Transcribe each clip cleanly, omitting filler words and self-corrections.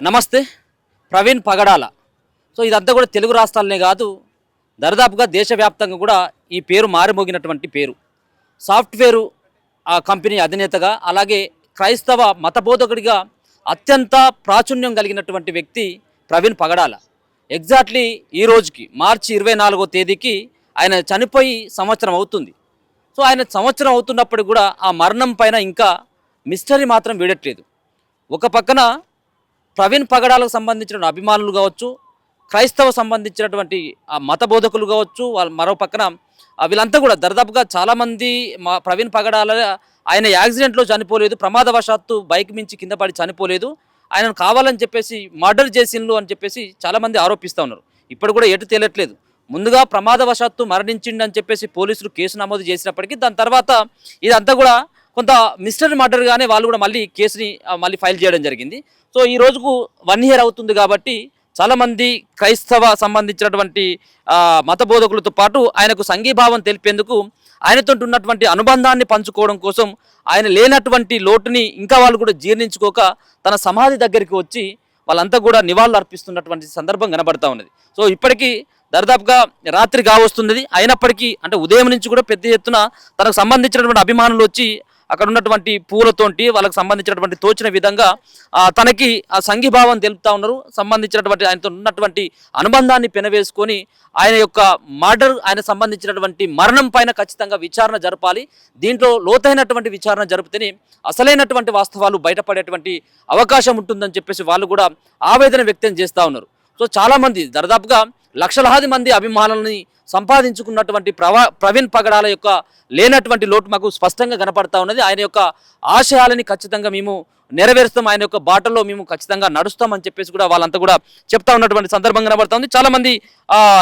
నమస్తే. ప్రవీణ్ పగడాల. సో ఇదంతా కూడా తెలుగు రాష్ట్రాలనే కాదు, దరిదాపుగా దేశవ్యాప్తంగా కూడా ఈ పేరు మారుమోగినటువంటి పేరు. సాఫ్ట్వేరు కంపెనీ అధినేతగా, అలాగే క్రైస్తవ మతబోధకుడిగా అత్యంత ప్రాచుర్యం కలిగినటువంటి వ్యక్తి ప్రవీణ్ పగడాల. ఎగ్జాక్ట్లీ ఈ రోజుకి మార్చి 24వ తేదీకి ఆయన చనిపోయి సంవత్సరం అవుతుంది. సో ఆయన సంవత్సరం అవుతున్నప్పుడు కూడా ఆ మరణం పైన ఇంకా మిస్టరీ మాత్రం వీడట్లేదు. ఒక పక్కన ప్రవీణ్ పగడాలకు సంబంధించిన అభిమానులు కావచ్చు, క్రైస్తవ సంబంధించినటువంటి మత బోధకులు కావచ్చు, వాళ్ళ మరో పక్కన వీళ్ళంతా కూడా దరిదాపుగా చాలామంది ప్రవీణ్ పగడాల ఆయన యాక్సిడెంట్లో చనిపోలేదు, ప్రమాదవశాత్తు బైక్ మించి కింద పడి చనిపోలేదు, ఆయనను కావాలని చెప్పేసి మర్డర్ చేసిండ్రు అని చెప్పేసి చాలామంది ఆరోపిస్తూ ఉన్నారు. ఇప్పుడు కూడా ఎటు తేలట్లేదు. ముందుగా ప్రమాదవశాత్తు మరణించిండని చెప్పేసి పోలీసులు కేసు నమోదు చేసినప్పటికీ దాని తర్వాత ఇదంతా కూడా కొంత మిస్టరీ మర్డర్గానే వాళ్ళు కూడా మళ్ళీ కేసుని మళ్ళీ ఫైల్ చేయడం జరిగింది. సో ఈ రోజుకు 1 year అవుతుంది కాబట్టి చాలామంది క్రైస్తవ సంబంధించినటువంటి మత బోధకులతో పాటు ఆయనకు సంఘీభావం తెలిపేందుకు, ఆయనతో ఉన్నటువంటి అనుబంధాన్ని పంచుకోవడం కోసం, ఆయన లేనటువంటి లోటుని ఇంకా వాళ్ళు కూడా జీర్ణించుకోక తన సమాధి దగ్గరికి వచ్చి వాళ్ళంతా కూడా నివాళులు అర్పిస్తున్నటువంటి సందర్భం కనబడతా ఉన్నది. సో ఇప్పటికీ దరిదాపుగా రాత్రి కావస్తున్నది. అయినప్పటికీ అంటే ఉదయం నుంచి కూడా పెద్ద ఎత్తున తనకు సంబంధించినటువంటి అభిమానులు వచ్చి అక్కడ ఉన్నటువంటి పూలతోటి వాళ్ళకి సంబంధించినటువంటి తోచిన విధంగా తనకి ఆ సంఘీభావం తెలుపుతా ఉన్నారు. సంబంధించినటువంటి ఆయనతో ఉన్నటువంటి అనుబంధాన్ని పెనవేసుకొని ఆయన యొక్క మర్డర్, ఆయన సంబంధించినటువంటి మరణం పైన ఖచ్చితంగా విచారణ జరపాలి, దీంట్లో లోతైనటువంటి విచారణ జరిపితేనే అసలైనటువంటి వాస్తవాలు బయటపడేటువంటి అవకాశం ఉంటుందని చెప్పేసి వాళ్ళు కూడా ఆవేదన వ్యక్తం చేస్తూ ఉన్నారు. సో చాలామంది దరిదాపుగా లక్షలాది మంది అభిమానులని సంపాదించుకున్నటువంటి ప్రవీణ్ పగడాల యొక్క లేనటువంటి లోటు మాకు స్పష్టంగా కనపడతా ఉన్నది. ఆయన యొక్క ఆశయాలని ఖచ్చితంగా మేము నెరవేరుస్తాం, ఆయన యొక్క బాటలో మేము ఖచ్చితంగా నడుస్తామని చెప్పేసి కూడా వాళ్ళంతా కూడా చెప్తా ఉన్నటువంటి సందర్భం కనబడతా ఉంది. చాలామంది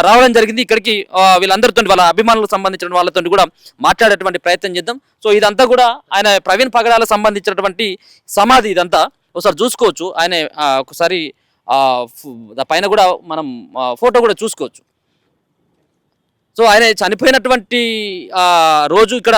రావడం జరిగింది ఇక్కడికి. వీళ్ళందరితో వాళ్ళ అభిమానులకు సంబంధించిన వాళ్ళతో కూడా మాట్లాడేటువంటి ప్రయత్నం చేద్దాం. సో ఇదంతా కూడా ఆయన ప్రవీణ్ పగడాలకు సంబంధించినటువంటి సమాధి. ఇదంతా ఒకసారి చూసుకోవచ్చు. ఆయన ఒకసారి పైన కూడా మనం ఫోటో కూడా చూసుకోవచ్చు. సో ఆయన చనిపోయినటువంటి రోజు ఇక్కడ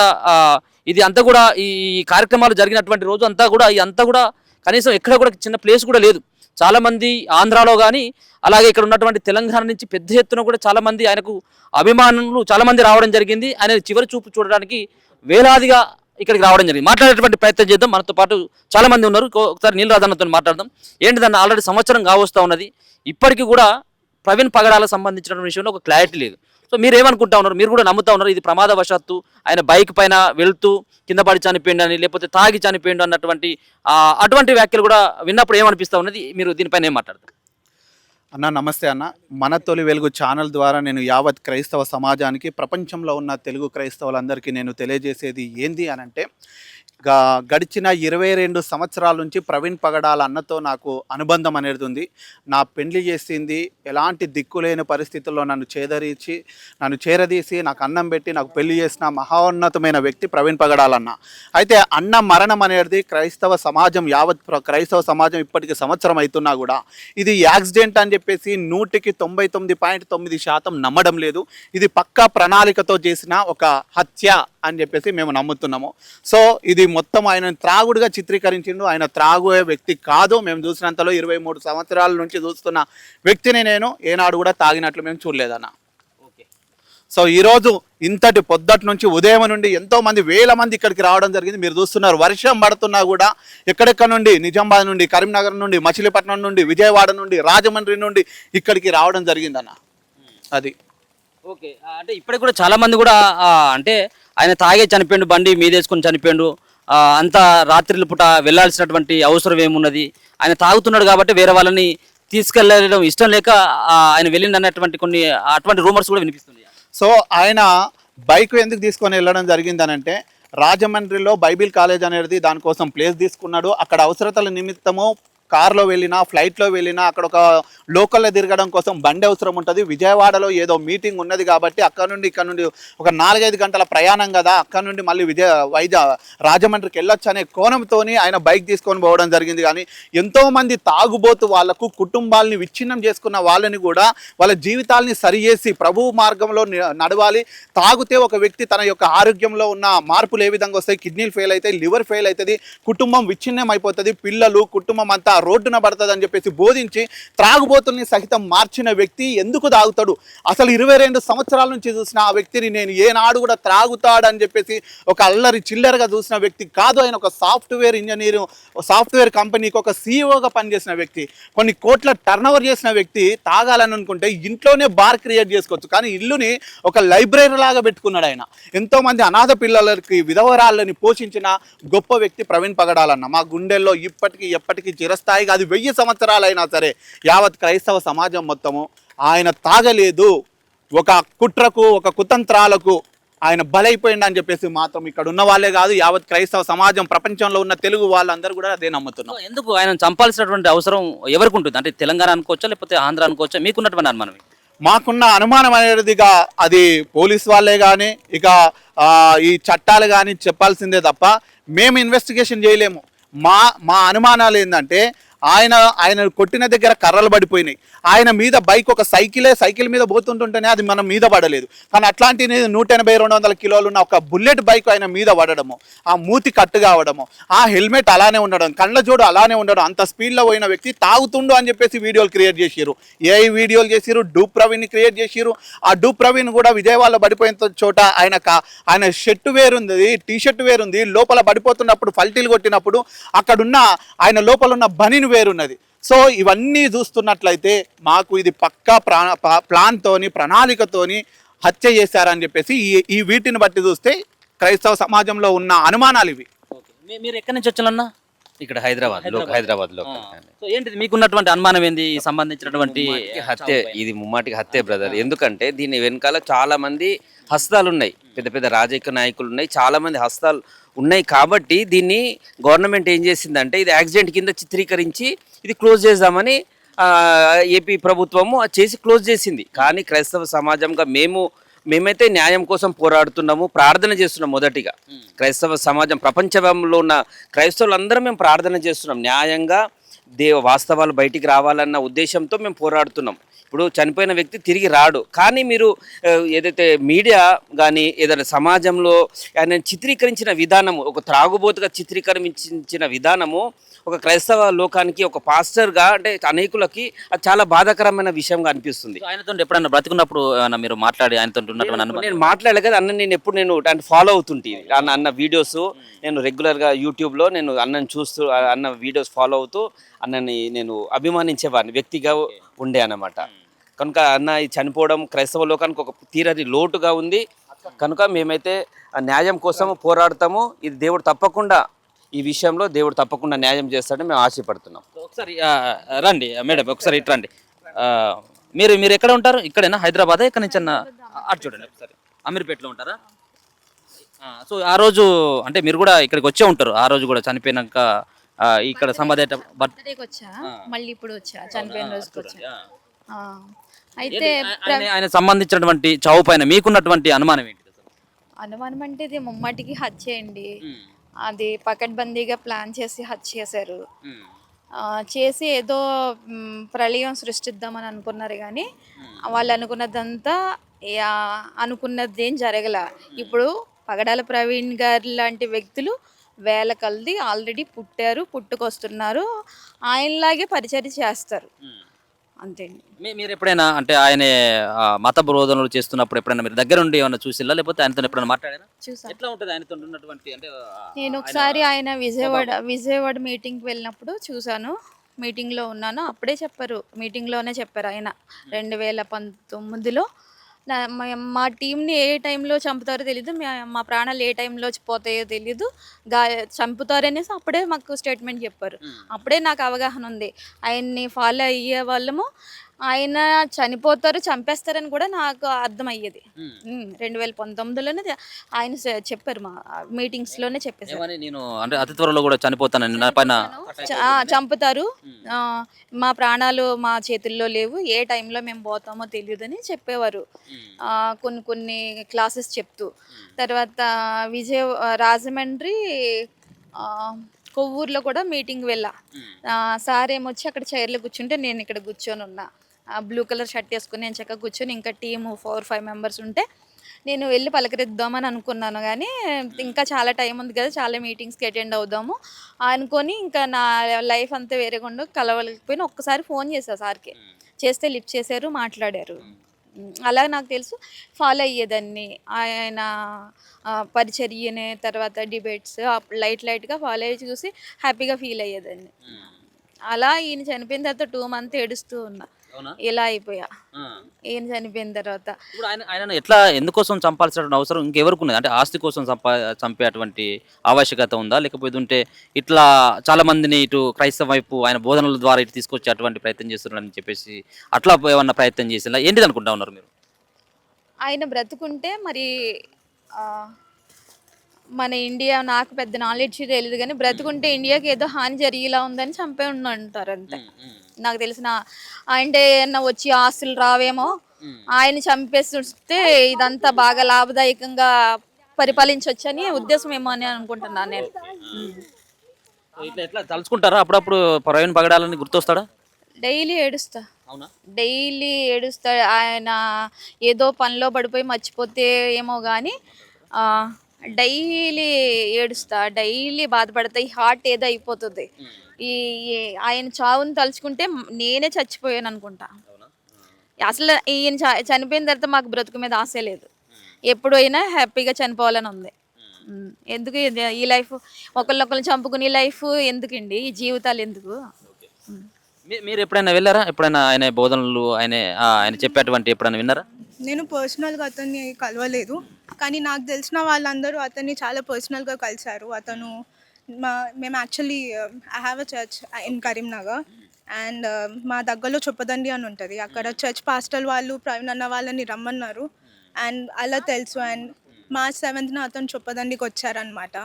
ఇది అంతా కూడా ఈ కార్యక్రమాలు జరిగినటువంటి రోజు అంతా కూడా ఇదంతా కూడా కనీసం ఎక్కడ కూడా చిన్న ప్లేస్ కూడా లేదు. చాలామంది ఆంధ్రాలో కానీ అలాగే ఇక్కడ ఉన్నటువంటి తెలంగాణ నుంచి పెద్ద ఎత్తున కూడా చాలామంది ఆయనకు అభిమానులు చాలామంది రావడం జరిగింది. ఆయన చివరి చూపు చూడడానికి వేలాదిగా ఇక్కడికి రావడం జరిగింది. మాట్లాడేటువంటి ప్రయత్నం చేద్దాం. మనతో పాటు చాలామంది ఉన్నారు. ఒకసారి నీలరాజన్నతో మాట్లాడదాం. ఏంటిదన్న ఆల్రెడీ సంవత్సరం కావస్తూ ఉన్నది, ఇప్పటికీ కూడా ప్రవీణ్ పగడాలకు సంబంధించిన విషయంలో ఒక క్లారిటీ లేదు. సో మీరు ఏమనుకుంటా ఉన్నారు? మీరు కూడా నమ్ముతా ఉన్నారు ఇది ప్రమాదవశాత్తు ఆయన బైక్ పైన వెళ్తూ కింద పడి చనిపోయిండు అని, లేకపోతే తాగి చనిపోయిండు అన్నటువంటి అటువంటి వ్యాఖ్యలు కూడా విన్నప్పుడు ఏమనిపిస్తూ ఉన్నది? మీరు దీనిపైన ఏం మాట్లాడతారు? అన్న నమస్తే అన్న. మన తొలి వెలుగు ఛానల్ ద్వారా నేను యావత్ క్రైస్తవ సమాజానికి, ప్రపంచంలో ఉన్న తెలుగు క్రైస్తవులందరికీ నేను తెలియజేసేది ఏంది అని అంటే, గడిచిన 22 సంవత్సరాల నుంచి ప్రవీణ్ పగడాల అన్నతో నాకు అనుబంధం అనేది ఉంది. నా పెళ్లి చేసింది ఎలాంటి దిక్కులేని పరిస్థితుల్లో నన్ను చేరదీసి నాకు అన్నం పెట్టి నాకు పెళ్లి చేసిన మహోన్నతమైన వ్యక్తి ప్రవీణ్ పగడాల అన్న. అయితే అన్న మరణం అనేది క్రైస్తవ సమాజం, యావత్ క్రైస్తవ సమాజం ఇప్పటికి సంవత్సరం అవుతున్నా కూడా ఇది యాక్సిడెంట్ అని చెప్పేసి 100కి 99.9% నమ్మడం లేదు. ఇది పక్కా ప్రణాళికతో చేసిన ఒక హత్య అని చెప్పేసి మేము నమ్ముతున్నాము. సో ఇది మొత్తం ఆయన త్రాగుడుగా చిత్రీకరించిండు. ఆయన త్రాగే వ్యక్తి కాదు. మేము చూసినంతలో 23 సంవత్సరాల నుంచి చూస్తున్న వ్యక్తిని నేను ఏనాడు కూడా తాగినట్లు మేము చూడలేదన్న. సో ఈరోజు ఇంతటి పొద్దటి నుంచి ఉదయం నుండి ఎంతోమంది వేల మంది ఇక్కడికి రావడం జరిగింది. మీరు చూస్తున్నారు, వర్షం పడుతున్నా కూడా ఎక్కడెక్కడ నుండి, నిజామాబాద్ నుండి, కరీంనగర్ నుండి, మచిలీపట్నం నుండి, విజయవాడ నుండి, రాజమండ్రి నుండి ఇక్కడికి రావడం జరిగిందన్న. అది ఓకే. అంటే ఇప్పటికి కూడా చాలామంది కూడా అంటే ఆయన తాగే చనిపోయిండు, బండి మీదేసుకొని చనిపోయిండు, అంత రాత్రిల పూట వెళ్ళాల్సినటువంటి అవసరం ఏమున్నది, ఆయన తాగుతున్నాడు కాబట్టి వేరే వాళ్ళని తీసుకెళ్ళడం ఇష్టం లేక ఆయన వెళ్ళిండు అన్నటువంటి కొన్ని అటువంటి రూమర్స్ కూడా వినిపిస్తుంది. సో ఆయన బైక్ ఎందుకు తీసుకొని వెళ్ళడం జరిగిందనంటే, రాజమండ్రిలో బైబిల్ కాలేజ్ అనేది దానికోసం ప్లేస్ తీసుకున్నాడు. అక్కడ అవసరతల నిమిత్తము కార్లో వెళ్ళినా, ఫ్లైట్లో వెళ్ళినా, అక్కడ ఒక లోకల్లో తిరగడం కోసం బండి అవసరం ఉంటుంది. విజయవాడలో ఏదో మీటింగ్ ఉన్నది కాబట్టి అక్కడ నుండి ఇక్కడ నుండి ఒక 4-5 గంటల ప్రయాణం కదా, అక్కడ నుండి మళ్ళీ రాజమండ్రికి వెళ్ళొచ్చు అనే కోణంతో ఆయన బైక్ తీసుకొని పోవడం జరిగింది. కానీ ఎంతోమంది తాగుబోతు వాళ్లకు కుటుంబాలని విచ్ఛిన్నం చేసుకున్న వాళ్ళని కూడా వాళ్ళ జీవితాలని సరిచేసి ప్రభు మార్గంలో నడవాలి. తాగితే ఒక వ్యక్తి తన యొక్క ఆరోగ్యంలో ఉన్న మార్పులు ఏ విధంగా వస్తాయి, కిడ్నీలు ఫెయిల్ అవుతాయి, లివర్ ఫెయిల్ అవుతుంది, కుటుంబం విచ్ఛిన్నం అయిపోతుంది, పిల్లలు కుటుంబం అంతా రోడ్డున పడుతుంది అని చెప్పేసి బోధించి త్రాగుబోతుల్ని సహితం మార్చిన వ్యక్తి ఎందుకు తాగుతాడు? అసలు 22 సంవత్సరాల నుంచి చూసిన ఆ వ్యక్తిని నేను ఏనాడు కూడా త్రాగుతాడని చెప్పేసి ఒక అల్లరి చిల్లరగా చూసిన వ్యక్తి కాదు. ఆయన ఒక సాఫ్ట్వేర్ ఇంజనీరు, సాఫ్ట్వేర్ కంపెనీకి ఒక సీఈఓగా పనిచేసిన వ్యక్తి, కొన్ని కోట్ల టర్నోవర్ చేసిన వ్యక్తి తాగాలని అనుకుంటే ఇంట్లోనే బార్ క్రియేట్ చేసుకోవచ్చు. కానీ ఇల్లుని ఒక లైబ్రరీ లాగా పెట్టుకున్నాడు ఆయన. ఎంతోమంది అనాథ పిల్లలకి విధవరాళ్ళని పోషించిన గొప్ప వ్యక్తి ప్రవీణ్ పగడాలన్న. మా గుండెల్లో ఇప్పటికీ ఎప్పటికీ చిరస్థాయిగా, అది 1000 సంవత్సరాలైనా సరే యావత్ క్రైస్తవ సమాజం మొత్తము ఆయన తాగలేదు, ఒక కుట్రకు ఒక కుతంత్రాలకు ఆయన బలైపోయింది అని చెప్పేసి మాత్రం ఇక్కడ ఉన్న వాళ్ళే కాదు, యావత్ క్రైస్తవ సమాజం, ప్రపంచంలో ఉన్న తెలుగు వాళ్ళందరూ కూడా అదే నమ్ముతున్నారు. ఎందుకు ఆయన చంపాల్సినటువంటి అవసరం ఎవరికి ఉంటుంది? అంటే తెలంగాణ అనుకోవచ్చా, లేకపోతే ఆంధ్ర అనుకోవచ్చా? మీకున్నటువంటి అనుమానం? మాకున్న అనుమానం అనేదిగా అది పోలీస్ వాళ్ళే కానీ ఇక ఈ చట్టాలు కానీ చెప్పాల్సిందే తప్ప మేము ఇన్వెస్టిగేషన్ చేయలేము. మా అనుమానాలు ఏంటంటే ఆయన కొట్టిన దగ్గర కర్రలు పడిపోయినాయి. ఆయన మీద బైక్, ఒక సైకిల్ మీద పోతుంటుంటేనే అది మన మీద పడలేదు. కానీ అట్లాంటి 180-200 కిలోలు ఉన్న ఒక బుల్లెట్ బైక్ ఆయన మీద పడడము, ఆ మూతి కట్టు కావడము, ఆ హెల్మెట్ అలానే ఉండడం, కళ్ళ జోడు అలానే ఉండడం, అంత స్పీడ్లో పోయిన వ్యక్తి తాగుతుండు అని చెప్పేసి వీడియోలు క్రియేట్ చేసిరు. ఏ వీడియోలు చేసిరు, డూప్ ప్రవీణ్ని క్రియేట్ చేసిరు. ఆ డూప్ ప్రవీణ్ కూడా విజయవాడలో పడిపోయిన చోట ఆయన షర్టు వేరుంది, టీ షర్ట్ వేరుంది, లోపల పడిపోతున్నప్పుడు పల్టీలు కొట్టినప్పుడు అక్కడున్న ఆయన లోపల ఉన్న బనీని వేరున్నది. సో ఇవన్నీ చూస్తున్నట్లయితే మాకు ఇది పక్కా ప్లాన్తోని, ప్రణాళికతోని హత్య చేశారని చెప్పేసి ఈ వీటిని బట్టి చూస్తే క్రైస్తవ సమాజంలో ఉన్న అనుమానాలు ఇవి. మీరు ఎక్కడి నుంచి వచ్చారన్నా? ఇక్కడ హైదరాబాద్ లో. సో ఏంటిది మీకున్నటువంటి అనుమానం ఏంది ఈ సంబంధించినటువంటి హత్య? ఇది ముమ్మాటికి హత్య బ్రదర్. ఎందుకంటే దీని వెనకాల చాలా మంది హస్తాలు ఉన్నాయి, పెద్ద పెద్ద రాజకీయ నాయకులు ఉన్నాయి, చాలా మంది హస్తాలు ఉన్నాయి. కాబట్టి దీన్ని గవర్నమెంట్ ఏం చేసిందంటే ఇది యాక్సిడెంట్ కింద చిత్రీకరించి ఇది క్లోజ్ చేద్దామని ఏపీ ప్రభుత్వము చేసి క్లోజ్ చేసింది. కానీ క్రైస్తవ సమాజంగా మేమైతే న్యాయం కోసం పోరాడుతున్నాము, ప్రార్థన చేస్తున్నాం. మొదటిగా క్రైస్తవ సమాజం, ప్రపంచంలో ఉన్న క్రైస్తవులందరం మేము ప్రార్థన చేస్తున్నాం. న్యాయంగా వాస్తవాలు బయటికి రావాలన్న ఉద్దేశంతో మేము పోరాడుతున్నాం. ఇప్పుడు చనిపోయిన వ్యక్తి తిరిగి రాడు. కానీ మీరు ఏదైతే మీడియా కానీ ఏదైనా సమాజంలో ఆయన చిత్రీకరించిన విధానము, ఒక త్రాగుబోతుగా చిత్రీకరించిన విధానము ఒక క్రైస్తవ లోకానికి, ఒక పాస్టర్గా అంటే అనేకులకి అది చాలా బాధాకరమైన విషయంగా అనిపిస్తుంది. ఆయనతో ఎప్పుడన్నా బ్రతుకున్నప్పుడు మీరు మాట్లాడి ఆయనతో ఉన్నటువంటి నేను మాట్లాడలే కదా అన్న, నేను ఎప్పుడు అంటే ఫాలో అవుతుంటే అన్న వీడియోస్ నేను రెగ్యులర్గా యూట్యూబ్లో నేను అన్నని చూస్తూ అన్న వీడియోస్ ఫాలో అవుతూ అన్నని నేను అభిమానించేవాడిని వ్యక్తిగా ఉండే అన్నమాట. కనుక అన్న ఈ చనిపోవడం క్రైస్తవ లోకానికి ఒక తీరని లోటుగా ఉంది. కనుక మేమైతే న్యాయం కోసం పోరాడతాము. ఇది దేవుడు తప్పకుండా, ఈ విషయంలో దేవుడు తప్పకుండా న్యాయం చేస్తాడని మేము ఆశపడుతున్నాం. ఒకసారి రండి మేడం, ఒకసారి ఇటు రండి. మీరు ఎక్కడ ఉంటారు? ఇక్కడేనా, హైదరాబాద్? ఇక్కడ నుంచి అటు చూడండి ఒకసారి. అమీర్పేటలో ఉంటారా? సో ఆ రోజు అంటే మీరు కూడా ఇక్కడికి వచ్చే ఉంటారు. ఆ రోజు కూడా చనిపోయినాక ఇక్కడ బర్త్డేకి వచ్చా, మళ్ళీ ఇప్పుడు వచ్చా, చనిపోయిన రోజుకి వచ్చా. అయితే ఆయన సంబంధించినటువంటి చావు పైన మీకున్నటువంటి అనుమానం ఏంటి? అనుమానం అంటే ఇది ముమ్మాటికి హత్య అండి. అది పకడ్బందీగా ప్లాన్ చేసి హత్య చేశారు. చేసి ఏదో ప్రళయం సృష్టిద్దామని అనుకున్నారు, కానీ వాళ్ళు అనుకున్నదంతా అనుకున్నది ఏం జరగల. ఇప్పుడు పగడాల ప్రవీణ్ గారు లాంటి వ్యక్తులు వేల కొలది ఆల్రెడీ పుట్టుకొస్తున్నారు, ఆయనలాగే పరిచర్య చేస్తారు అంతే. మీరు ఎప్పుడైనా అంటే ఆయన మత బోధనలు చేస్తున్నప్పుడు ఎప్పుడైనా మీరు దగ్గర ఉండి ఏమైనా చూసిల్లా, లేకపోతే ఆయనతో ఎప్పుడైనా మాట్లాడారా? చూసాను. ఎట్లా ఉంటుంది ఆయనతో ఉన్నటువంటి? అంటే నేను ఒకసారి ఆయన విజయవాడ మీటింగ్కి వెళ్ళినప్పుడు చూశాను, మీటింగ్లో ఉన్నాను. అప్పుడే చెప్పారు, మీటింగ్లోనే చెప్పారు ఆయన 2019లో మా టీంని ఏ టైంలో చంపుతారో తెలీదు, మా ప్రాణాలు ఏ టైంలో పోతాయో తెలీదు, చంపుతారనేసి అప్పుడే మాకు స్టేట్మెంట్ చెప్పారు. అప్పుడే నాకు అవగాహన ఉంది, ఆయన్ని ఫాలో అయ్యే వాళ్ళము ఆయన చనిపోతారు, చంపేస్తారని కూడా నాకు అర్థమయ్యేది. 2019లోనే ఆయన చెప్పారు, మా మీటింగ్స్లోనే చెప్పేసారు. నేను అంటే అతి త్వరలో కూడా చనిపోతానని, నా పైన చంపుతారు, మా ప్రాణాలు మా చేతుల్లో లేవు, ఏ టైంలో మేము పోతామో తెలియదని చెప్పేవారు కొన్ని క్లాసెస్ చెప్తూ. తర్వాత రాజమండ్రి కొవ్వూరులో కూడా మీటింగ్ వెళ్ళా. సార్ ఏమొచ్చి అక్కడ చైర్లో కూర్చుంటే నేను ఇక్కడ కూర్చొని ఉన్నా, బ్లూ కలర్ షర్ట్ వేసుకుని నేను చక్కగా కూర్చొని, ఇంకా టీము 4-5 మెంబర్స్ ఉంటే నేను వెళ్ళి పలకరిద్దామని అనుకున్నాను కానీ ఇంకా చాలా టైం ఉంది కదా, చాలా మీటింగ్స్కి అటెండ్ అవుదాము అనుకొని ఇంకా నా లైఫ్ అంతా వేరేగా ఉండు కలవలేకపోయినా ఒక్కసారి ఫోన్ చేశా సార్కి. చేస్తే లిఫ్ట్ చేశారు, మాట్లాడారు. అలా నాకు తెలుసు. ఫాలో అయ్యేదాన్ని ఆయన పరిచర్యని, తర్వాత డిబేట్స్ లైట్ లైట్గా ఫాలో అయ్యి చూసి హ్యాపీగా ఫీల్ అయ్యేదాన్ని. అలా ఈయన చనిపోయిన తర్వాత 2 మంత్ ఏడుస్తూ ఉన్నా, అవునా? ఇలా అయిపోయా ఆ. ఈయన చనిపోయిన తర్వాత. ఇప్పుడు ఆయనను ఎట్లా ఎందుకోసం చంపాల్సిన అవసరం ఇంకెవరికి ఉన్నది? అంటే ఆస్తి కోసం చంపేటువంటి ఆవశ్యకత ఉందా? లేకపోతే ఉంటే ఇట్లా చాలా మందిని ఇటు క్రైస్తవ వైపు ఆయన బోధనల ద్వారా ఇటు తీసుకొచ్చే అటువంటి ప్రయత్నం చేస్తున్నారని చెప్పేసి అట్లా ఏమన్నా ప్రయత్నం చేసిందా? ఏంటిది అనుకుంటా ఉన్నారు మీరు? ఆయన బ్రతుకుంటే మరి ఆ, మన ఇండియా, నాకు పెద్ద నాలెడ్జ్ తెలియదు కానీ బ్రతుకుంటే ఇండియాకి ఏదో హాని జరిగేలా ఉందని చంపే అంటారు అంతే. నాకు తెలిసిన అంటే ఏమన్నా వచ్చి ఆస్తులు రావేమో, ఆయన చంపేస్తే ఇదంతా బాగా లాభదాయకంగా పరిపాలించవచ్చని ఉద్దేశం ఏమో అని అనుకుంటున్నాను నేను. సో ఇట్లా ఎట్లా తలుచుకుంటారా అప్పుడప్పుడు ప్రవీణ్ పగడాలని గుర్తొస్తాడా? డైలీ ఏడుస్తా, అవునా? డైలీ ఏడుస్తా. ఆయన ఏదో పనిలో పడిపోయి మర్చిపోతే ఏమో కానీ డైలీ ఏడుస్తా, డైలీ బాధపడతా. ఈ హార్ట్ ఏదో అయిపోతుంది. ఈ ఆయన చావుని తలుచుకుంటే నేనే చచ్చిపోయాను అనుకుంటా. అసలు ఈయన చనిపోయిన తర్వాత మాకు బ్రతుకు మీద ఆశ లేదు. ఎప్పుడైనా హ్యాపీగా చనిపోవాలని ఉంది. ఎందుకు ఈ లైఫ్, ఒకళ్ళొకళ్ళు చంపుకునే లైఫ్ ఎందుకండి, ఈ జీవితాలు ఎందుకు? మీరు ఎప్పుడైనా వెళ్ళారా? ఎప్పుడైనా ఆయన బోధనలు ఆయన చెప్పేటువంటి ఎప్పుడైనా విన్నారా? నేను పర్సనల్గా అతన్ని కలవలేదు, కానీ నాకు తెలిసిన వాళ్ళందరూ అతన్ని చాలా పర్సనల్గా కలిశారు. అతను మేము actually I have a church in Karimnagar and మా దగ్గరలో చొప్పదండి అని ఉంటుంది. అక్కడ చర్చ్ పాస్టర్ వాళ్ళు ప్రవీణ్ అన్న వాళ్ళని రమ్మన్నారు అండ్ అలా తెలుసు. అండ్ మార్చ్ 7th అతను చొప్పదండికి వచ్చారనమాట.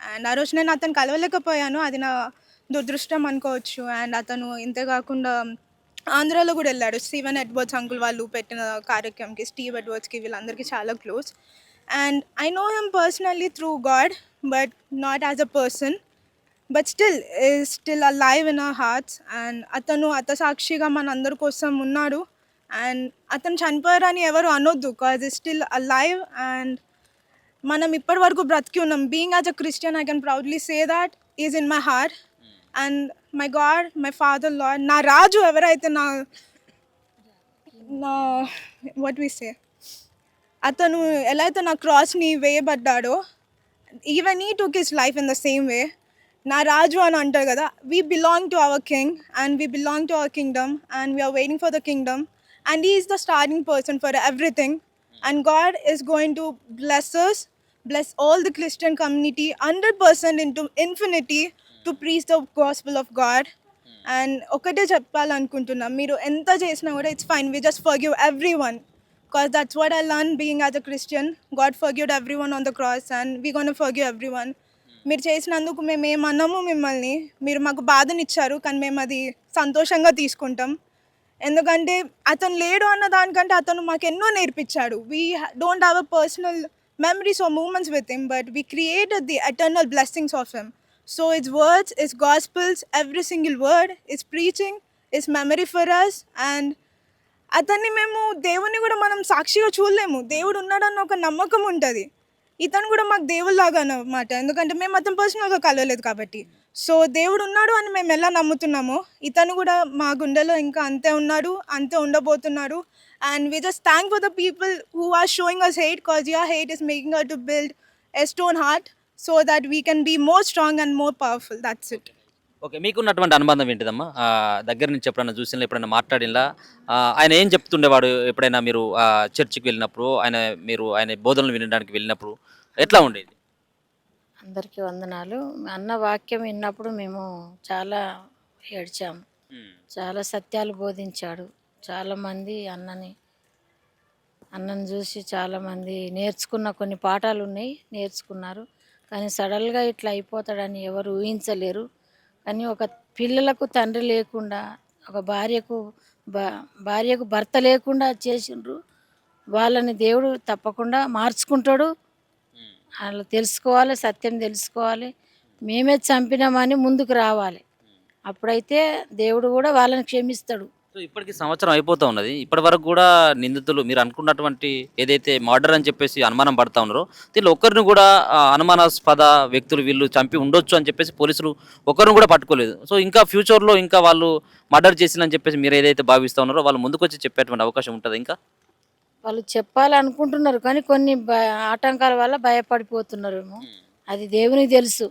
అండ్ ఆ రోజు నేను అతను కలవలేకపోయాను, అది నా దురదృష్టం అనుకోవచ్చు. అండ్ అతను ఇంతే కాకుండా ఆంధ్రాలో కూడా వెళ్ళాడు. స్టీవెన్ ఎడ్వర్డ్స్ అంకుల్ వాళ్ళు పెట్టిన కార్యక్రమంకి, స్టీవ్ ఎడ్వర్డ్స్కి వీళ్ళందరికీ చాలా close. And I know him personally through God, but not as a person, but still alive in our hearts. And అతను అతసాక్షిగా మన అందరి కోసం ఉన్నాడు. అండ్ అతను చనిపోయారని ఎవరు అనొద్దు, cause is still alive. And మనం ఇప్పటి వరకు బ్రతికి ఉన్నాం. Being as a Christian I can proudly say that is in my heart. And my God, my father lord, నా రాజు ఎవరైతే నా వాట్ వి సే, అతను ఎలా అయితే నా క్రాస్ని వేయబడ్డాడో, even he took his life in the same way. నా రాజు అని అంటారు కదా, we belong to our king and we belong to our kingdom and we are waiting for the kingdom and he is the starting person for everything. And God is going to bless us, bless all the Christian community 100% into infinity to preach the gospel of God. And ఒకటే చెప్పాలనుకుంటున్నా, మీరు ఎంత చేసినా కూడా it's fine, we just forgive everyone, because that's what I learned being as a Christian. God forgave everyone on the cross and we're going to forgive everyone. మీరు చేసినందుకు మేము ఏమన్నాము మిమ్మల్ని, మీరు మాకు బాధనిచ్చారు కానీ మేము అది సంతోషంగా తీసుకుంటాం. ఎందుకంటే అతను లేడు అన్న దానికంటే అతను మాకు ఎన్నో నేర్పించాడు. We don't have a personal memories or moments with him, but we created the eternal blessings of him. So it's words, it's gospels, every single word it's preaching, it's memory for us. And అతన్ని మేము, దేవుణ్ణి కూడా మనం సాక్షిగా చూడలేము, దేవుడు ఉన్నాడన్న ఒక నమ్మకం ఉంటుంది. ఇతను కూడా మాకు దేవుళ్ళలాగా అన్నమాట, ఎందుకంటే మేము అతను పర్సనల్గా కలవలేదు కాబట్టి. సో దేవుడు ఉన్నాడు అని మేము ఎలా నమ్ముతున్నామో, ఇతను కూడా మా గుండెలో ఇంకా అంతే ఉన్నాడు, అంతే ఉండబోతున్నాడు. And we just thank for the people who are showing us hate, cause your hate is making us to build a stone heart so that we can be more strong and more powerful. That's it. Okay, మీకున్నటువంటి అనుబంధం ఏంటిదమ్మా? దగ్గర నుంచి ఎప్పుడైనా చూసినా, ఎప్పుడైనా మాట్లాడినా, ఆయన ఏం చెప్తుండేవాడు? ఎప్పుడైనా మీరు చర్చికి వెళ్ళినప్పుడు, ఆయన బోధనలు వినడానికి వెళ్ళినప్పుడు ఎట్లా ఉండేది? అందరికీ వందనాలు. అన్న వాక్యం విన్నప్పుడు మేము చాలా ఏడ్చాము. చాలా సత్యాలు బోధించాడు. చాలామంది అన్నని చూసి చాలామంది నేర్చుకున్న కొన్ని పాఠాలు ఉన్నాయి, నేర్చుకున్నారు. కానీ సడన్గా ఇట్లా అయిపోతాడని ఎవరు ఊహించలేరు. కానీ ఒక పిల్లలకు తండ్రి లేకుండా, ఒక భార్యకు భర్త లేకుండా చేసిండ్రు. వాళ్ళని దేవుడు తప్పకుండా మార్చుకుంటాడు. వాళ్ళు తెలుసుకోవాలి, సత్యం తెలుసుకోవాలి. మేమే చంపినామని ముందుకు రావాలి. అప్పుడైతే దేవుడు కూడా వాళ్ళని క్షమిస్తాడు. సో సో ఇప్పటికి సంవత్సరం అయిపోతా ఉన్నది. ఇప్పటి వరకు కూడా నిందితులు మీరు అనుకున్నటువంటి ఏదైతే మర్డర్ అని చెప్పేసి అనుమానం పడతా ఉన్నారో, దీనిలో ఒక్కరిని కూడా అనుమానాస్పద వ్యక్తులు వీళ్ళు చంపి ఉండొచ్చు అని చెప్పేసి పోలీసులు ఒకరిని కూడా పట్టుకోలేదు. సో ఇంకా ఫ్యూచర్‌లో ఇంకా వాళ్ళు మర్డర్ చేసిందని చెప్పేసి మీరు ఏదైతే భావిస్తా ఉన్నారో వాళ్ళు ముందుకొచ్చి చెప్పేటువంటి అవకాశం ఉంటదా ఇంకా? వాళ్ళు చెప్పాలనుకుంటున్నారు కానీ కొన్ని ఆటంకాల వల్ల భయపడిపోతున్నారేమో. అది దేవునికి తెలుసు,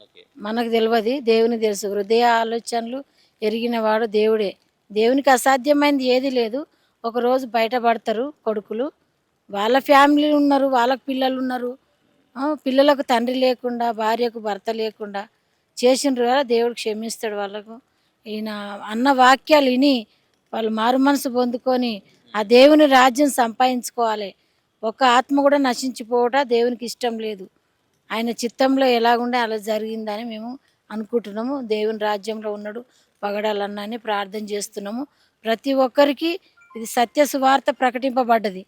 ఓకే. మనకు తెలియదు. దేవునికి తెలుసు. హృదయ ఆలోచనలు ఎరిగినవాడు దేవుడే. దేవునికి అసాధ్యమైనది ఏది లేదు. ఒకరోజు బయటపడతారు కొడుకులు. వాళ్ళ ఫ్యామిలీ ఉన్నారు, వాళ్ళకు పిల్లలు ఉన్నారు. పిల్లలకు తండ్రి లేకుండా, భార్యకు భర్త లేకుండా చేసిండ్రు కదా, దేవుడు క్షమిస్తాడు వాళ్ళకు. ఈయన అన్న వాక్యాలు విని వాళ్ళు మారు మనసు పొందుకొని ఆ దేవుని రాజ్యం సంపాదించుకోవాలి. ఒక ఆత్మ కూడా నశించిపోవట దేవునికి ఇష్టం లేదు. ఆయన చిత్తంలో ఎలాగుండే అలా జరిగిందని మేము అనుకుంటున్నాము. దేవుని రాజ్యంలో ఉన్నాడు పగడాలన్న అని ప్రార్థన చేస్తున్నాము. ప్రతి ఒక్కరికి ఇది సత్య సువార్త ప్రకటింపబడ్డది.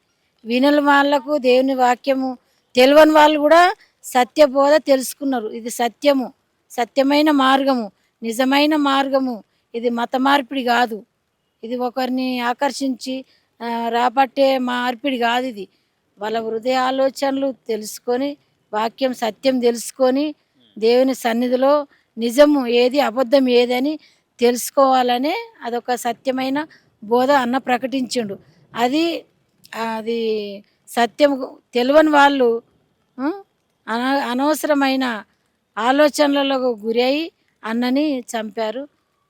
వినని వాళ్ళకు దేవుని వాక్యము తెలియని వాళ్ళు కూడా సత్య బోధ తెలుసుకున్నారు. ఇది సత్యము, సత్యమైన మార్గము, నిజమైన మార్గము. ఇది మత మార్పిడి కాదు. ఇది ఒకరిని ఆకర్షించి రాబట్టే మార్పిడి కాదు. ఇది వాళ్ళ హృదయ ఆలోచనలు తెలుసుకొని, వాక్యం సత్యం తెలుసుకొని, దేవుని సన్నిధిలో నిజము ఏది అబద్ధం ఏదని తెలుసుకోవాలనే అదొక సత్యమైన బోధ అన్న ప్రకటించిండు. అది అది సత్యం తెలియని వాళ్ళు అనవసరమైన ఆలోచనలకు గురి అయి అన్నని చంపారు.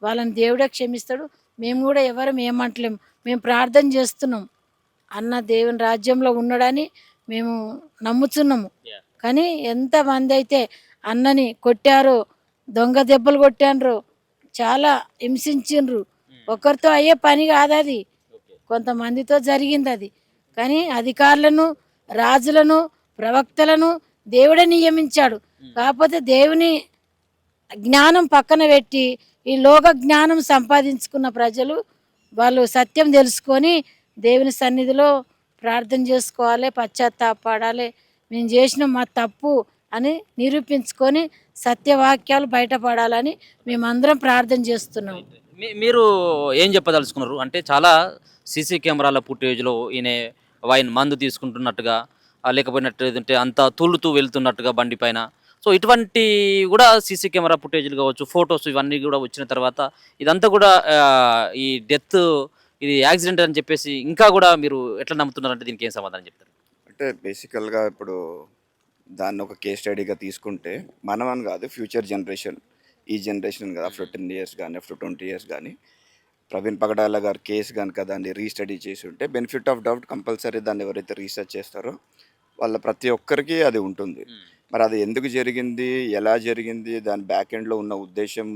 వాళ్ళని దేవుడే క్షమిస్తాడు. మేము కూడా ఎవరం ఏమంటలేము. మేము ప్రార్థన చేస్తున్నాం. అన్న దేవుని రాజ్యంలో ఉన్నాడని మేము నమ్ముతున్నాము. కానీ ఎంతమంది అయితే అన్నని కొట్టారో, దొంగ దెబ్బలు కొట్టారో, చాలా హింసించిండ్రు. ఒకరితో అయ్యే పని కాదు అది, కొంతమందితో జరిగింది అది. కానీ అధికారులను, రాజులను, ప్రవక్తలను దేవుడే నియమించాడు. కాకపోతే దేవుని జ్ఞానం పక్కన పెట్టి ఈ లోక జ్ఞానం సంపాదించుకున్న ప్రజలు వాళ్ళు సత్యం తెలుసుకొని దేవుని సన్నిధిలో ప్రార్థన చేసుకోవాలి, పశ్చాత్తాపడాలి. మేము చేసిన మా తప్పు అని నిరూపించుకొని సత్యవాక్యాలు బయటపడాలని మేమందరం ప్రార్థన చేస్తున్నాం. మీరు ఏం చెప్పదలుచుకున్నారు? అంటే చాలా సీసీ కెమెరాల ఫుటేజ్లో ఈయన వైన్ మందు తీసుకుంటున్నట్టుగా, లేకపోయినట్టు అంతా తూలుతూ వెళ్తున్నట్టుగా బండి పైన. సో ఇటువంటి కూడా సీసీ కెమెరా ఫుటేజ్లు కావచ్చు, ఫొటోస్ ఇవన్నీ కూడా వచ్చిన తర్వాత ఇదంతా కూడా ఈ డెత్ ఇది యాక్సిడెంట్ అని చెప్పేసి ఇంకా కూడా మీరు ఎట్లా నమ్ముతున్నారంటే దీనికి ఏం సమాధానం చెప్తారు? అంటే బేసికల్గా ఇప్పుడు దాన్ని ఒక కేస్ స్టడీగా తీసుకుంటే మనం అని కాదు, ఫ్యూచర్ జనరేషన్, ఈ జనరేషన్ కదా, ఆఫ్టర్ 10 years కానీ ఆఫ్టర్ 20 years కానీ ప్రవీణ్ పగడాల గారి కేసు కనుక దాన్ని రీస్టడీ చేసి ఉంటే బెనిఫిట్ ఆఫ్ డౌట్ కంపల్సరీ దాన్ని ఎవరైతే రీసెర్చ్ చేస్తారో వాళ్ళ ప్రతి ఒక్కరికి అది ఉంటుంది. మరి అది ఎందుకు జరిగింది, ఎలా జరిగింది, దాని బ్యాక్ ఎండ్లో ఉన్న ఉద్దేశం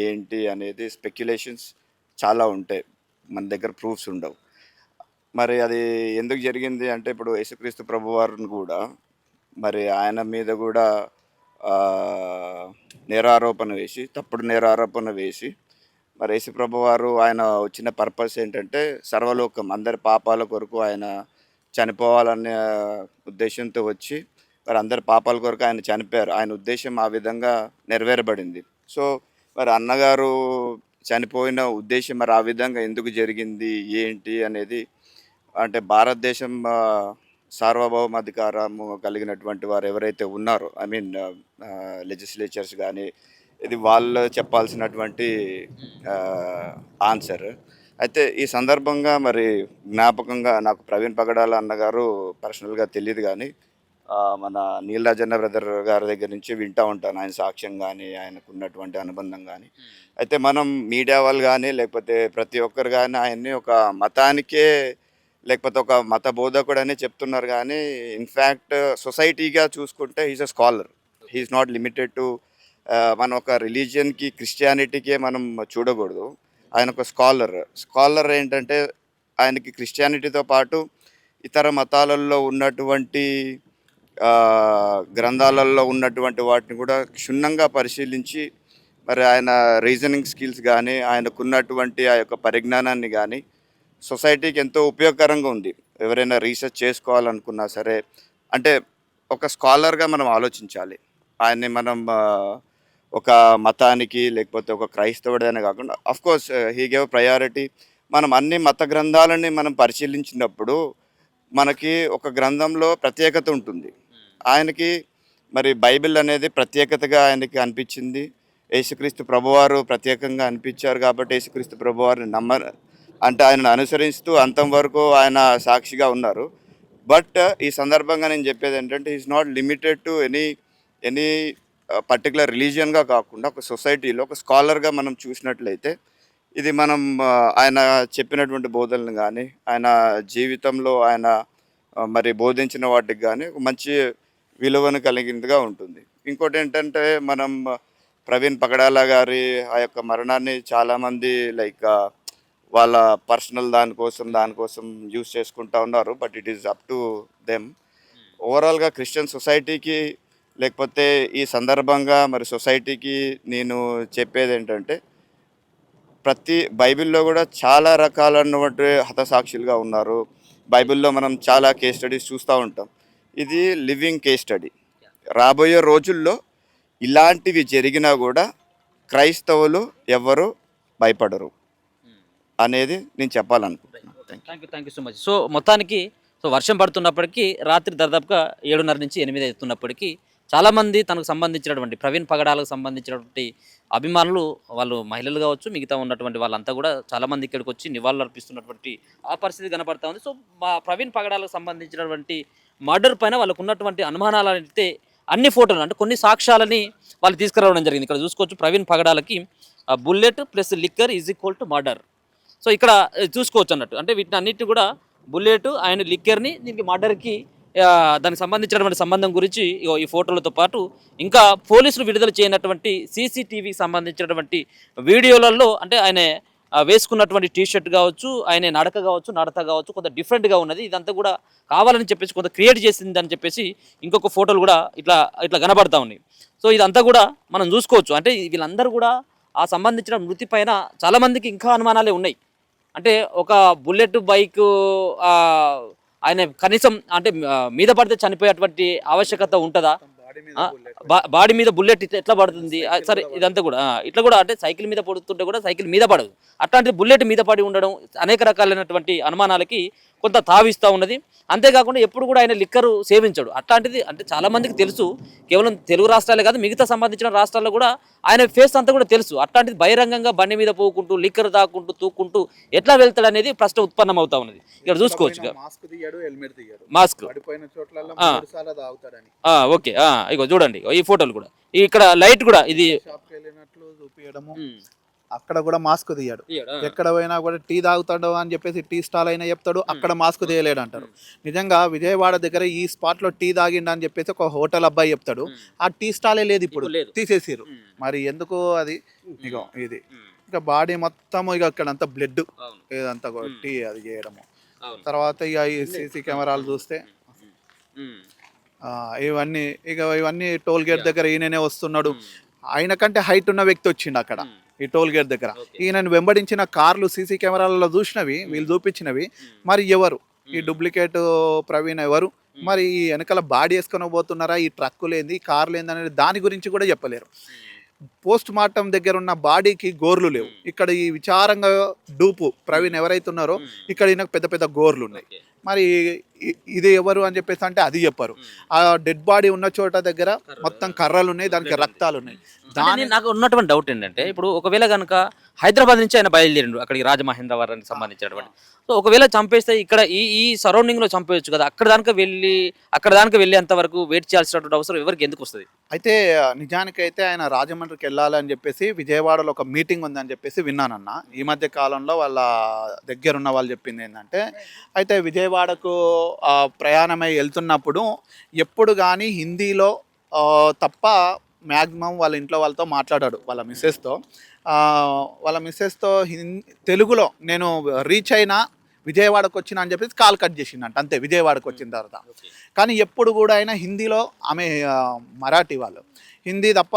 ఏంటి అనేది స్పెక్యులేషన్స్ చాలా ఉంటాయి. మన దగ్గర ప్రూఫ్స్ ఉండవు. మరి అది ఎందుకు జరిగింది అంటే ఇప్పుడు యేసుక్రీస్తు ప్రభువారిని కూడా మరి ఆయన మీద కూడా నేరారోపణ వేసి, తప్పుడు నేరారోపణ వేసి, మరి యేసు ప్రభువారు ఆయన వచ్చిన పర్పస్ ఏంటంటే సర్వలోకం అందరి పాపాల కొరకు ఆయన చనిపోవాలనే ఉద్దేశంతో వచ్చి మరి అందరి పాపాల కొరకు ఆయన చనిపోయారు. ఆయన ఉద్దేశం ఆ విధంగా నెరవేరబడింది. సో మరి అన్నగారు చనిపోయిన ఉద్దేశం మరి ఆ విధంగా ఎందుకు జరిగింది ఏంటి అనేది, అంటే భారతదేశం సార్వభౌమాధికారము కలిగినటువంటి వారు ఎవరైతే ఉన్నారో, ఐ మీన్ లెజిస్లేచర్స్ కానీ, ఇది వాళ్ళు చెప్పాల్సినటువంటి ఆన్సర్. అయితే ఈ సందర్భంగా మరి జ్ఞాపకంగా నాకు ప్రవీణ్ పగడాల అన్నగారు పర్సనల్గా తెలియదు కానీ మన నీలరాజన్న బ్రదర్ గారి దగ్గర నుంచి వింటూ ఉంటాను ఆయన సాక్ష్యం కానీ, ఆయనకు ఉన్నటువంటి అనుబంధం కానీ. అయితే మనం మీడియా వాళ్ళు కానీ లేకపోతే ప్రతి ఒక్కరు కానీ ఆయన్ని ఒక మతానికే లేకపోతే ఒక మత బోధకుడు అనే చెప్తున్నారు కానీ ఇన్ఫ్యాక్ట్ సొసైటీగా చూసుకుంటే he's a scholar. He is not limited to మన ఒక రిలీజియన్కి, క్రిస్టియానిటీకే మనం చూడకూడదు. ఆయన ఒక స్కాలర్ ఏంటంటే ఆయనకి క్రిస్టియానిటీతో పాటు ఇతర మతాలలో ఉన్నటువంటి గ్రంథాలలో ఉన్నటువంటి వాటిని కూడా క్షుణ్ణంగా పరిశీలించి మరి ఆయన రీజనింగ్ స్కిల్స్ కానీ, ఆయనకున్నటువంటి ఆ యొక్క పరిజ్ఞానాన్ని కానీ సొసైటీకి ఎంతో ఉపయోగకరంగా ఉంది. ఎవరైనా రీసెర్చ్ చేసుకోవాలనుకున్నా సరే, అంటే ఒక స్కాలర్గా మనం ఆలోచించాలి. ఆయన్ని మనం ఒక మతానికి లేకపోతే ఒక క్రైస్తవుడైనా కాకుండా, అఫ్కోర్స్ హీ గేవ్ ప్రయారిటీ మనం అన్ని మత గ్రంథాలని మనం పరిశీలించినప్పుడు మనకి ఒక గ్రంథంలో ప్రత్యేకత ఉంటుంది. ఆయనకి మరి బైబిల్ అనేది ప్రత్యేకతగా ఆయనకి అనిపించింది. యేసుక్రీస్తు ప్రభువారు ప్రత్యేకంగా అనిపించారు కాబట్టి యేసుక్రీస్తు ప్రభువారిని అంటే ఆయనను అనుసరిస్తూ అంతం వరకు ఆయన సాక్షిగా ఉన్నారు. బట్ ఈ సందర్భంగా నేను చెప్పేది ఏంటంటే is not limited to any particular రిలీజియన్గా కాకుండా ఒక సొసైటీలో ఒక స్కాలర్గా మనం చూసినట్లయితే ఇది మనం ఆయన చెప్పినటువంటి బోధనలు కానీ ఆయన జీవితంలో ఆయన మరి బోధించిన వాటికి కానీ ఒక మంచి విలువను కలిగినదిగా ఉంటుంది. ఇంకోటి ఏంటంటే మనం ప్రవీణ్ పగడాల గారి ఆ యొక్క మరణాన్ని చాలామంది లైక్ వాళ్ళ పర్సనల్ దానికోసం యూస్ చేసుకుంటా ఉన్నారు. But it is up to them. ఓవరాల్గా క్రిస్టియన్ సొసైటీకి లేకపోతే ఈ సందర్భంగా మరి సొసైటీకి నేను చెప్పేది ఏంటంటే బైబిల్లో కూడా చాలా రకాలైనటువంటి హతసాక్షులుగా ఉన్నారు. బైబిల్లో మనం చాలా కేస్ స్టడీస్ చూస్తూ ఉంటాం. ఇది లివింగ్ కేస్ స్టడీ. రాబోయే రోజుల్లో ఇలాంటివి జరిగినా కూడా క్రైస్తవులు ఎవరు భయపడరు అనేది నేను చెప్పాలనుకుంటున్నాను. Thank you so much. So మొత్తానికి వర్షం పడుతున్నప్పటికీ రాత్రి దాదాపుగా 7:30 నుంచి 8 అవుతున్నప్పటికీ చాలామంది తనకు సంబంధించినటువంటి ప్రవీణ్ పగడాలకు సంబంధించినటువంటి అభిమానులు, వాళ్ళు మహిళలు కావచ్చు, మిగతా ఉన్నటువంటి వాళ్ళంతా కూడా చాలామంది ఇక్కడికి వచ్చి నివాళులు అర్పిస్తున్నటువంటి ఆ పరిస్థితి కనపడతా ఉంది. సో మా ప్రవీణ్ పగడాలకు సంబంధించినటువంటి మర్డర్ పైన వాళ్ళకు ఉన్నటువంటి అనుమానాలు అయితే అన్ని ఫోటోలు అంటే కొన్ని సాక్ష్యాలని వాళ్ళు తీసుకురావడం జరిగింది. ఇక్కడ చూసుకోవచ్చు ప్రవీణ్ పగడాలకి bullet plus liquor is equal to murder. So ఇక్కడ చూసుకోవచ్చు అన్నట్టు అంటే వీటిని అన్నిటి కూడా బుల్లెట్ అండ్ లిక్కర్ని దీనికి మర్డర్కి దానికి సంబంధించినటువంటి సంబంధం గురించి ఈ ఫోటోలతో పాటు ఇంకా పోలీసులు విడుదల చేయనటువంటి సీసీటీవీకి సంబంధించినటువంటి వీడియోలలో అంటే ఆయన వేసుకున్నటువంటి టీషర్ట్ కావచ్చు, ఆయన నడక కావచ్చు కొంత డిఫరెంట్గా ఉన్నది. ఇదంతా కూడా కావాలని చెప్పేసి కొంత క్రియేట్ చేసింది అని చెప్పేసి ఇంకొక ఫోటోలు కూడా ఇట్లా కనబడతా ఉన్నాయి. సో ఇదంతా కూడా మనం చూసుకోవచ్చు. అంటే వీళ్ళందరూ కూడా ఆ సంబంధించిన మృతి పైన చాలామందికి ఇంకా అనుమానాలే ఉన్నాయి. అంటే ఒక బుల్లెట్ బైక్ ఆయన కనీసం అంటే మీద పడితే చనిపోయేటువంటి ఆవశ్యకత ఉంటుందా? బాడీ మీద బుల్లెట్ ఎట్లా పడుతుంది? సరే ఇదంతా కూడా ఇట్లా కూడా అంటే సైకిల్ మీద పడుతుంటే కూడా సైకిల్ మీద పడదు. అట్లాంటి బుల్లెట్ మీద పడి ఉండడం అనేక రకాలైనటువంటి అనుమానాలకి కొంత తావిస్తూ ఉన్నది. అంతేకాకుండా ఎప్పుడు కూడా ఆయన లిక్కరు సేవించాడు. అట్లాంటిది అంటే చాలామందికి తెలుసు. కేవలం తెలుగు రాష్ట్రాలే కాదు మిగతా సంబంధించిన రాష్ట్రాల్లో కూడా ఆయన ఫేస్ అంతా కూడా తెలుసు. అట్లాంటిది బహిరంగంగా బండి మీద పోకుంటూ లిక్కర్ తాకుంటూ తూక్కుంటూ ఎట్లా వెళ్తాడు అనేది ప్రశ్న ఉత్పన్నం అవుతా ఉన్నది. ఇక్కడ చూసుకోవచ్చు మాస్క్. ఓకే ఇగో చూడండి ఈ ఫోటోలు కూడా ఇక్కడ లైట్ కూడా ఇది అక్కడ కూడా మాస్క్ తీయడు. ఎక్కడ పోయినా కూడా టీ తాగుతాడు అని చెప్పేసి టీ స్టాల్ అయినా చెప్తాడు, అక్కడ మాస్క్ తీయలేడు అంటారు. నిజంగా విజయవాడ దగ్గర ఈ స్పాట్ లో టీ తాగిండు అని చెప్పేసి ఒక హోటల్ అబ్బాయి చెప్తాడు. ఆ టీ స్టాలే లేదు, ఇప్పుడు తీసేసిరు. మరి ఎందుకు అది? ఇగో ఇది ఇంకా బాడీ మొత్తం ఇక ఇక్కడ అంతా బ్లడ్ ఇదంతా టీ అది చేయడము. తర్వాత ఇక ఈ సీసీ కెమెరాలు చూస్తే ఇవన్నీ టోల్ గేట్ దగ్గర ఈయననే వస్తున్నాడు. ఆయన కంటే హైట్ ఉన్న వ్యక్తి వచ్చిండు అక్కడ ఈ టోల్ గేట్ దగ్గర. ఈయనను వెంబడించిన కార్లు సీసీ కెమెరాలలో చూసినవి, వీళ్ళు చూపించినవి. మరి ఎవరు ఈ డూప్లికేట్ ప్రవీణ్ ఎవరు? మరి ఈ వెనకాల బాడీ వేసుకొని పోతున్నారా? ఈ ట్రక్కులు ఏంది, ఈ కార్లు ఏంది అనేది దాని గురించి కూడా చెప్పలేరు. పోస్ట్ మార్టం దగ్గర ఉన్న బాడీకి గోర్లు లేవు. ఇక్కడ ఈ విచారంగా డూపు ప్రవీణ్ ఎవరైతే ఉన్నారో ఇక్కడ ఈయనకు పెద్ద పెద్ద గోర్లు ఉన్నాయి. మరి ఇది ఎవరు అని చెప్పేసి అంటే అది చెప్పారు. ఆ డెడ్ బాడీ ఉన్న చోట దగ్గర మొత్తం కర్రలు ఉన్నాయి, దానికి రక్తాలు ఉన్నాయి. నాకు ఉన్నటువంటి డౌట్ ఏంటంటే ఇప్పుడు ఒకవేళ కనుక హైదరాబాద్ నుంచి ఆయన బయలుదేరిండు అక్కడికి రాజమహేంద్రవరానికి సంబంధించినటువంటి, సో ఒకవేళ చంపేస్తే ఇక్కడ ఈ సరౌండింగ్ లో చంపేయచ్చు కదా. అక్కడ దానికి వెళ్ళేంత వరకు వెయిట్ చేయాల్సినటువంటి అవసరం ఎవరికి ఎందుకు వస్తుంది? అయితే నిజానికైతే ఆయన రాజమండ్రికి వెళ్ళాలని చెప్పేసి విజయవాడలో ఒక మీటింగ్ ఉందని చెప్పేసి విన్నానన్న. ఈ మధ్య కాలంలో వాళ్ళ దగ్గరున్న వాళ్ళు చెప్పింది ఏంటంటే, అయితే విజయవాడకు ప్రయాణమై వెళ్తున్నప్పుడు ఎప్పుడు కానీ హిందీలో తప్ప మ్యాక్సిమం వాళ్ళ ఇంట్లో వాళ్ళతో మాట్లాడాడు. వాళ్ళ మిస్సెస్తో తెలుగులో నేను రీచ్ అయినా విజయవాడకు వచ్చిన అని చెప్పేసి కాల్ కట్ చేసిందంట అంతే విజయవాడకు వచ్చిన తర్వాత. కానీ ఎప్పుడు కూడా ఆయన హిందీలో, ఆమె మరాఠీ వాళ్ళు హిందీ తప్ప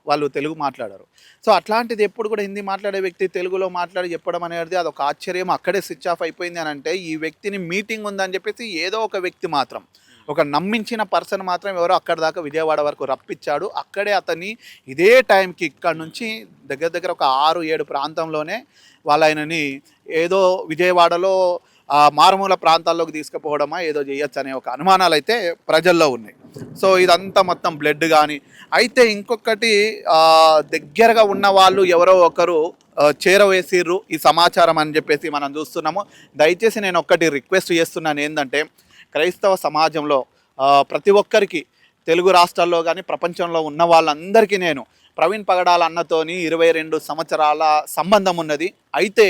వాళ్ళు తెలుగు మాట్లాడారు. సో అట్లాంటిది ఎప్పుడు కూడా హిందీ మాట్లాడే వ్యక్తి తెలుగులో మాట్లాడి చెప్పడం అనేది అదొక ఆశ్చర్యం. అక్కడే స్విచ్ ఆఫ్ అయిపోయింది అని అంటే ఈ వ్యక్తిని మీటింగ్ ఉందని చెప్పేసి ఏదో ఒక వ్యక్తి మాత్రం ఒక నమ్మించిన పర్సన్ మాత్రం ఎవరో అక్కడ దాకా విజయవాడ వరకు రప్పించాడు. అక్కడే అతన్ని ఇదే టైంకి ఇక్కడ నుంచి దగ్గర దగ్గర ఒక 6-7 ప్రాంతంలోనే ఆయనని ఏదో విజయవాడలో మారుమూల ప్రాంతాల్లోకి తీసుకుపోవడమా ఏదో చేయొచ్చు అనే ఒక అనుమానాలు అయితే ప్రజల్లో ఉన్నాయి. సో ఇదంతా మొత్తం బ్లడ్ కానీ అయితే ఇంకొకటి దగ్గరగా ఉన్న వాళ్ళు ఎవరో ఒకరు చేరవేసిర్రు ఈ సమాచారం అని చెప్పేసి మనం చూస్తున్నాము. దయచేసి నేను ఒక్కటి రిక్వెస్ట్ చేస్తున్నాను, ఏంటంటే క్రైస్తవ సమాజంలో ప్రతి ఒక్కరికి తెలుగు రాష్ట్రాల్లో కానీ ప్రపంచంలో ఉన్న వాళ్ళందరికీ నేను ప్రవీణ్ పగడాల అన్నతోని 22 సంవత్సరాల సంబంధం ఉన్నది. అయితే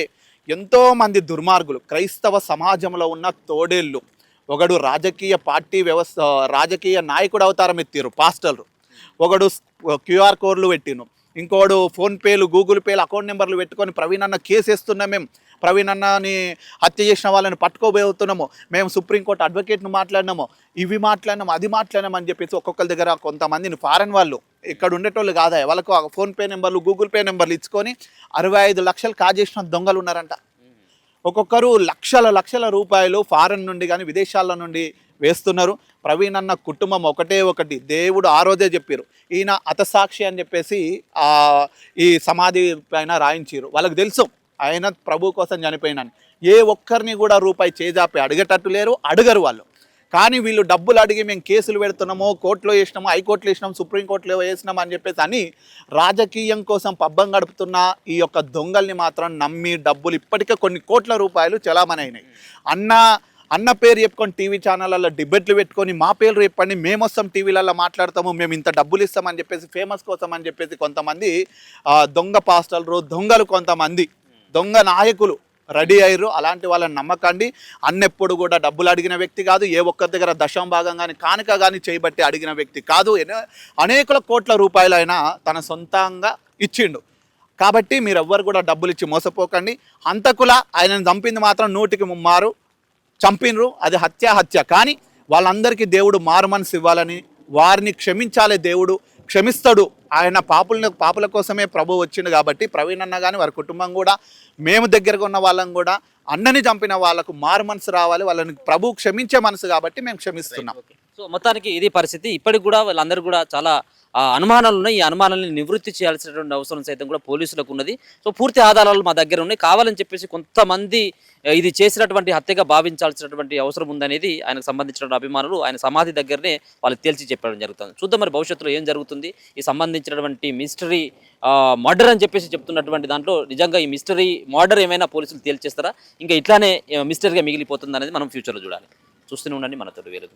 ఎంతోమంది దుర్మార్గులు క్రైస్తవ సమాజంలో ఉన్న తోడేళ్ళు, ఒకడు రాజకీయ పార్టీ వ్యవస్థ రాజకీయ నాయకుడు అవతారం ఎత్తిరు పాస్టర్లు, ఒకడు క్యూఆర్ కోడ్లు పెట్టిను, ఇంకోడు ఫోన్పేలు గూగుల్ పేలు అకౌంట్ నెంబర్లు పెట్టుకొని ప్రవీణ్ అన్న కేసు వేస్తున్నాం, మేము ప్రవీణ్ అన్నని హత్య చేసిన వాళ్ళని పట్టుకోబోతున్నాము, మేము సుప్రీంకోర్టు అడ్వకేట్ను మాట్లాడినాము, ఇవి మాట్లాడినాము, అది మాట్లాడినాము అని చెప్పేసి ఒక్కొక్కరి దగ్గర కొంతమందిని ఫారెన్ వాళ్ళు ఇక్కడ ఉండేటోళ్ళు కాదా వాళ్ళకు ఫోన్పే నెంబర్లు గూగుల్ పే నెంబర్లు ఇచ్చుకొని 65 లక్షలు కాజేసిన దొంగలు ఉన్నారంట. ఒక్కొక్కరు లక్షల రూపాయలు ఫారెన్ నుండి కానీ విదేశాల నుండి వేస్తున్నారు. ప్రవీణ్ అన్న కుటుంబం ఒకటి దేవుడు ఆ రోజే చెప్పారు, ఈయన అతసాక్షి అని చెప్పేసి ఈ సమాధి పైన రాయించారు. వాళ్ళకి తెలుసు ఆయన ప్రభు కోసం చనిపోయినని. ఏ ఒక్కరిని కూడా రూపాయి చేజాపి అడిగేటట్టు లేరు, అడగరు వాళ్ళు. కానీ వీళ్ళు డబ్బులు అడిగి మేము కేసులు పెడుతున్నామో, కోర్టులో వేసినామో, హైకోర్టులో వేసినాము, సుప్రీంకోర్టులో వేసినాము అని చెప్పేసి అని రాజకీయం కోసం పబ్బం గడుపుతున్న ఈ యొక్క దొంగల్ని మాత్రం నమ్మి డబ్బులు ఇప్పటికే కొన్ని కోట్ల రూపాయలు చలామణి అయినాయి. అన్న పేరు చెప్పుకొని టీవీ ఛానళ్ళల్లో డిబేట్లు పెట్టుకొని మా పేర్లు చెప్పండి, మేము వస్తాం టీవీలలో మాట్లాడతాము, మేము ఇంత డబ్బులు ఇస్తామని చెప్పేసి ఫేమస్ కోసం అని చెప్పేసి కొంతమంది దొంగ పాస్టర్లు, దొంగలు, కొంతమంది దొంగ నాయకులు రెడీ అయ్యారు. అలాంటి వాళ్ళని నమ్మకండి. అన్నెప్పుడు కూడా డబ్బులు అడిగిన వ్యక్తి కాదు, ఏ ఒక్కరి దగ్గర దశం భాగం కానీ కానుక కానీ చేయబట్టి అడిగిన వ్యక్తి కాదు. అనేక కోట్ల రూపాయలు అయినా తన సొంతంగా ఇచ్చిండు. కాబట్టి మీరు ఎవ్వరు కూడా డబ్బులు ఇచ్చి మోసపోకండి. హంతకుల ఆయనను చంపింది మాత్రం 100కి 3 చంపినరు, అది హత్య. కానీ వాళ్ళందరికీ దేవుడు మారు మనసు ఇవ్వాలని, వారిని క్షమించాలి, దేవుడు క్షమిస్తాడు. ఆయన పాపుల కోసమే ప్రభు వచ్చిండు. కాబట్టి ప్రవీణ్ అన్న కానీ వారి కుటుంబం కూడా, మేము దగ్గరగా ఉన్న వాళ్ళం కూడా అన్నని చంపిన వాళ్ళకు మారు మనసు రావాలి, వాళ్ళని ప్రభు క్షమించే మనసు కాబట్టి మేము క్షమిస్తున్నాం. సో మొత్తానికి ఇది పరిస్థితి. ఇప్పటికి కూడా వాళ్ళందరూ కూడా చాలా అనుమానాలు ఉన్నాయి. ఈ అనుమానాలను నివృత్తి చేయాల్సినటువంటి అవసరం సైతం కూడా పోలీసులకు ఉన్నది. సో పూర్తి ఆధారాలు మా దగ్గర ఉన్నాయి. కావాలని చెప్పేసి కొంతమంది ఇది చేసినటువంటి హత్యగా భావించాల్సినటువంటి అవసరం ఉందనేది ఆయనకు సంబంధించిన అభిమానులు ఆయన సమాధి దగ్గరనే వాళ్ళు తేల్చి చెప్పడం జరుగుతుంది. చూద్దాం మరి భవిష్యత్తులో ఏం జరుగుతుంది. ఈ సంబంధించినటువంటి మిస్టరీ మర్డర్ అని చెప్పేసి చెప్తున్నటువంటి దాంట్లో నిజంగా ఈ మిస్టరీ మర్డర్ ఏమైనా పోలీసులు తేల్చేస్తారా, ఇంకా ఇట్లానే మిస్టరీగా మిగిలిపోతుంది అనేది మనం ఫ్యూచర్లో చూడాలి. చూస్తూనే ఉండండి మన తోటి వెలుగు.